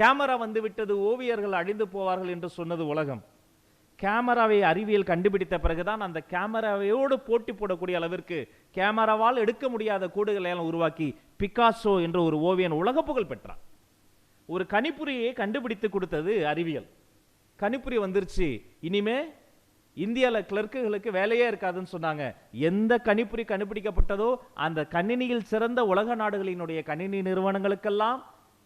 Camera வந்து விட்டது, ஓவியர்கள் அழிந்து போவார்கள் என்று சொன்னது உலகம். கேமராவை அறிவியல் கண்டுபிடித்த பிறகுதான் அந்த கேமராவையோடு போட்டி போடக்கூடிய அளவிற்கு கேமராவால் எடுக்க முடியாத கூடுகளை எல்லாம் உருவாக்கி பிகாசோ என்ற ஒரு ஓவியன் உலக புகழ் பெற்றான். ஒரு கணிப்பொறியை கண்டுபிடித்து கொடுத்தது அறிவியல். கணிப்பொறி வந்துருச்சு, இனிமே இந்தியாவில் கிளர்க்குகளுக்கு வேலையே இருக்காதுன்னு சொன்னாங்க. எந்த கணிப்பொறி கண்டுபிடிக்கப்பட்டதோ அந்த கணினியில் சிறந்த உலக நாடுகளினுடைய கணினி நிறுவனங்களுக்கெல்லாம்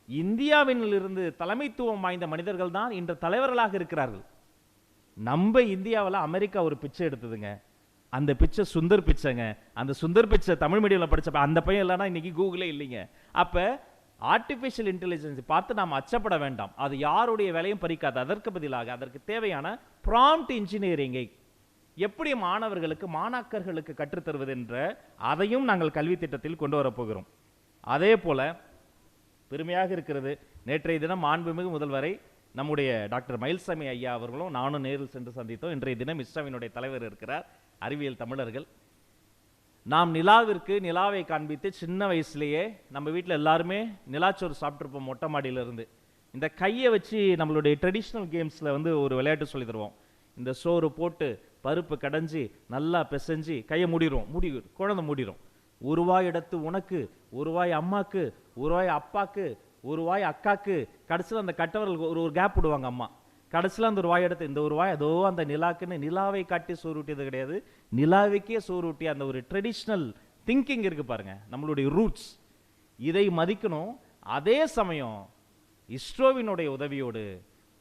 இந்தியாவிலிருந்து தலைமைத்துவம் வாய்ந்த மனிதர்கள் தான் இன்று தலைவர்களாக இருக்கிறார்கள். நம்ம இந்தியாவில் அமெரிக்கா ஒரு பிச்சை எடுத்ததுங்க. அந்த பிச்சை சுந்தர் பிச்சைங்க. அந்த சுந்தர் பிச்சை தமிழ் மீடியம்ல படிச்சப்ப அந்த பையன் இல்லைன்னா இன்னைக்கு கூகுளே இல்லைங்க. அப்ப ஆர்டிபிஷியல் இன்டெலிஜென்ஸ் பார்த்து நாம் அச்சப்பட வேண்டாம். அது யாருடைய வேலையும் பறிக்காது. அதற்கு பதிலாக அதற்கு தேவையான ப்ராம்ப்ட் இன்ஜினியரிங்கை எப்படி மாணவர்களுக்கு மாணாக்கர்களுக்கு கற்றுத்தருவது என்ற அதையும் நாங்கள் கல்வி திட்டத்தில் கொண்டு வரப்போகிறோம். அதே போல பெருமையாக இருக்கிறது, நேற்றைய தினம் மாண்புமிகு முதல்வரை நம்முடைய டாக்டர் மயில்சாமி ஐயா அவர்களும் நானும் நேரில் சென்று சந்தித்தோம். இன்றைய தினம் இஸ்ரோவினுடைய தலைவர் இருக்கிறார், அறிவியல் தமிழர்கள். நாம் நிலாவை காண்பித்து சின்ன வயசுலேயே நம்ம வீட்டில் எல்லாருமே நிலாச்சோறு சாப்பிட்ருப்போம் மொட்டை மாடியிலிருந்து. இந்த கையை வச்சு நம்மளுடைய ட்ரெடிஷ்னல் கேம்ஸில் வந்து ஒரு விளையாட்டு சொல்லி தருவோம். இந்த சோறு போட்டு பருப்பு கடைஞ்சி நல்லா பிசைஞ்சு கையை மூடிடும், குழந்தை மூடிடும். ஒரு வாய் எடுத்து உனக்கு, ஒரு வாய் அம்மாக்கு, ஒரு வாய் அப்பாக்கு, ஒரு வாய் அக்காக்கு. கடைசியில் அந்த கட்டவர்கள் ஒரு கேப் விடுவாங்க அம்மா. கடைசியில் அந்த ஒரு வாய் எடுத்து இந்த ஒரு வாய் அதோ அந்த நிலாக்குன்னு நிலாவை காட்டி சோறு ஊட்டியது கிடையாது, நிலாவைக்கே சோறு ஊட்டிய அந்த ஒரு ட்ரெடிஷ்னல் திங்கிங் இருக்கு பாருங்க, நம்மளுடைய ரூட்ஸ். இதை மதிக்கணும். அதே சமயம் இஸ்ரோவினுடைய உதவியோடு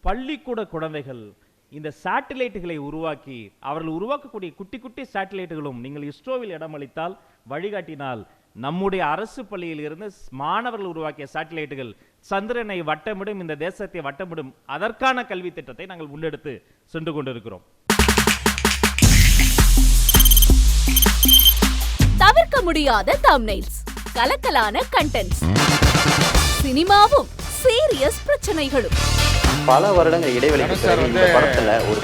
பள்ளிக்கூட குழந்தைகள் இந்த சேட்டலைட்டுகளை உருவாக்கி அவர்கள் உருவாக்கக்கூடிய குட்டி குட்டி சேட்டலைட்டுகளும் நீங்கள் இஸ்ரோவில் இடமளித்தால் வழிகாட்டினால் நம்முடைய அரசு பள்ளியில் இருந்து மாணவர்கள் உருவாக்கிய சேட்டலைட்டுகள் சந்திரனை வட்டமிடும், இந்த தேசத்தை வட்டமிடும். அதற்கான கல்வி திட்டத்தை நாங்கள் முன்னெடுத்து சென்று கொண்டிருக்கிறோம். தவிர்க்க முடியாத தம்ப்நெயில்ஸ், கலக்கலான கண்டென்ட்ஸ், சினிமாவும் சீரியஸ் பிரச்சனைகளும், பல வருடங்கள் இடைவெளிக்கு பிறகு இந்த படத்துல ஒரு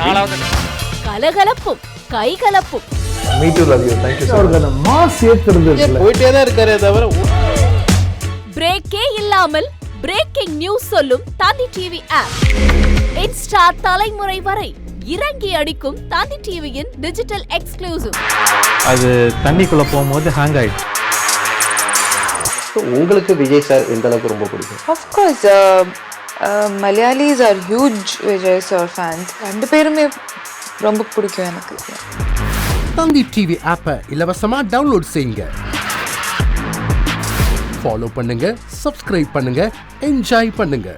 கலகலப்பும் கைகலப்பும். பிரேக்கே இல்லாமல் பிரேக்கிங் நியூஸ் சொல்லும் தந்தி டிவி ஆப். இன்ஸ்டா தலைமுறை வரை இறங்கி அடிக்கும் தந்தி டிவியின் டிஜிட்டல் எக்ஸ்க்ளூசிவ். அது தண்ணிக்குள்ள போகும்போது ஹேங் ஆயிடுச்சு. உங்களுக்கு விஜய் சார் எந்த அளவுக்கு ரொம்ப பிடிக்கும்? Of course, Malayalis are huge Vijay sir fans. ரெண்டு பேருமே ரொம்ப பிடிக்கும் எனக்கு. தந்தி டிவி ஆப்பை இலவசமா டவுன்லோட் செய்யுங்க, ஃபாலோ பண்ணுங்க, சப்ஸ்கிரைப் பண்ணுங்க, என்ஜாய் பண்ணுங்க.